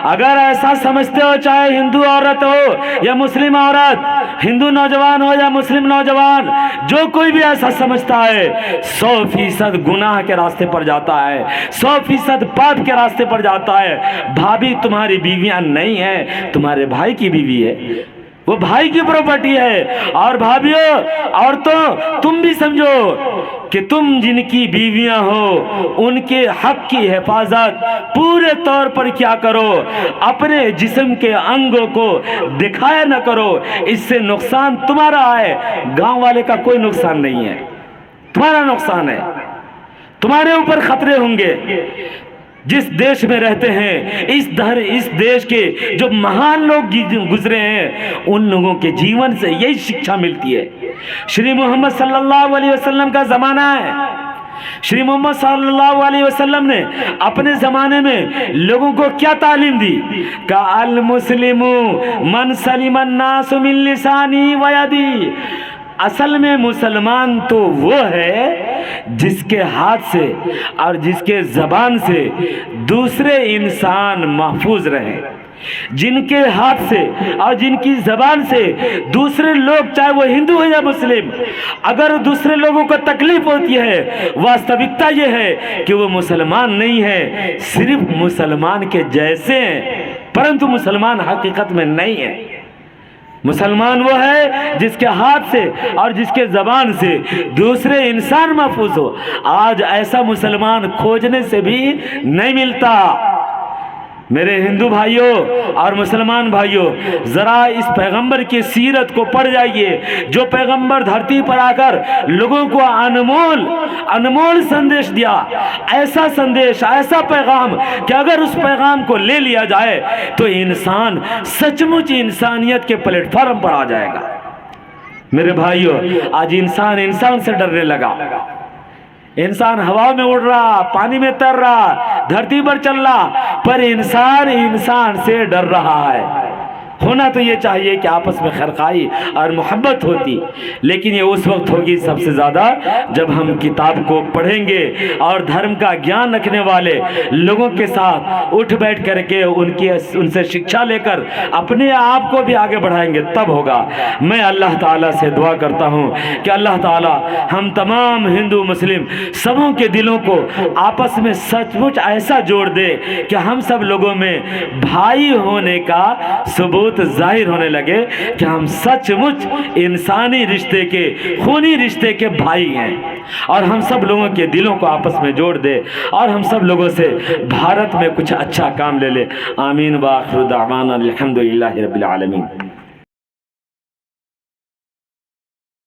अगर ऐसा समझते हो, चाहे हिंदू औरत हो या मुस्लिम औरत, हिंदू नौजवान हो या मुस्लिम नौजवान, जो कोई भी ऐसा समझता है 100% गुनाह के रास्ते पर जाता है, 100% पाप के रास्ते पर जाता है। भाभी तुम्हारी बीवियां नहीं है, तुम्हारे भाई की बीवी है, वो भाई की प्रॉपर्टी है। और भाभियों, औरतों, तुम भी समझो कि तुम जिनकी बीवियां हो उनके हक की हिफाजत पूरे तौर पर क्या करो, अपने जिस्म के अंगों को दिखाया न करो। इससे नुकसान तुम्हारा है, गांव वाले का कोई नुकसान नहीं है, तुम्हारा नुकसान है, तुम्हारे ऊपर खतरे होंगे। जिस देश में रहते हैं, इस देश के जो महान लोग गुजरे हैं, उन लोगों के जीवन से यही शिक्षा मिलती है। श्री मोहम्मद सल्लल्लाहु अलैहि वसल्लम का ज़माना है। श्री मोहम्मद सल्लल्लाहु अलैहि वसल्लम ने अपने ज़माने में लोगों को क्या तालीम दी? का अल मुस्लिमु मन सलिमन नासु मिन लिसानी व यदी। असल में मुसलमान तो वो है जिसके हाथ से और जिसके ज़बान से दूसरे इंसान महफूज रहें, जिनके हाथ से और जिनकी ज़बान से दूसरे लोग, चाहे वो हिंदू हो या मुस्लिम, अगर दूसरे लोगों को तकलीफ होती है, वास्तविकता ये है कि वो मुसलमान नहीं है, सिर्फ मुसलमान के जैसे हैं, परंतु मुसलमान हकीकत में नहीं है। मुसलमान वो है जिसके हाथ से और जिसके ज़बान से दूसरे इंसान महफूज हो। आज ऐसा मुसलमान खोजने से भी नहीं मिलता। मेरे हिंदू भाइयों और मुसलमान भाइयों, ज़रा इस पैगंबर की सीरत को पढ़ जाइए, जो पैगंबर धरती पर आकर लोगों को अनमोल संदेश दिया। ऐसा संदेश, ऐसा पैगाम कि अगर उस पैगाम को ले लिया जाए तो इंसान सचमुच इंसानियत के प्लेटफॉर्म पर आ जाएगा। मेरे भाइयों, आज इंसान से डरने लगा। इंसान हवा में उड़ रहा, पानी में तर रहा, धरती पर चल रहा, पर इंसान से डर रहा है। होना तो ये चाहिए कि आपस में खैरखाई और मोहब्बत होती, लेकिन ये उस वक्त होगी सबसे ज़्यादा जब हम किताब को पढ़ेंगे और धर्म का ज्ञान रखने वाले लोगों के साथ उठ बैठ करके उनसे शिक्षा लेकर अपने आप को भी आगे बढ़ाएंगे, तब होगा। मैं अल्लाह ताला से दुआ करता हूँ कि अल्लाह ताला हम तमाम हिंदू मुस्लिम सबों के दिलों को आपस में सचमुच ऐसा जोड़ दे कि हम सब लोगों में भाई होने का सबूत जाहिर होने लगे कि हम सचमुच इंसानी रिश्ते के, खूनी रिश्ते के भाई हैं, और हम सब लोगों के दिलों को आपस में जोड़ दे और हम सब लोगों से भारत में कुछ अच्छा काम ले ले। आमीन व आखिर दावाना अल्हम्दुलिल्लाहि रब्बिल आलमीन।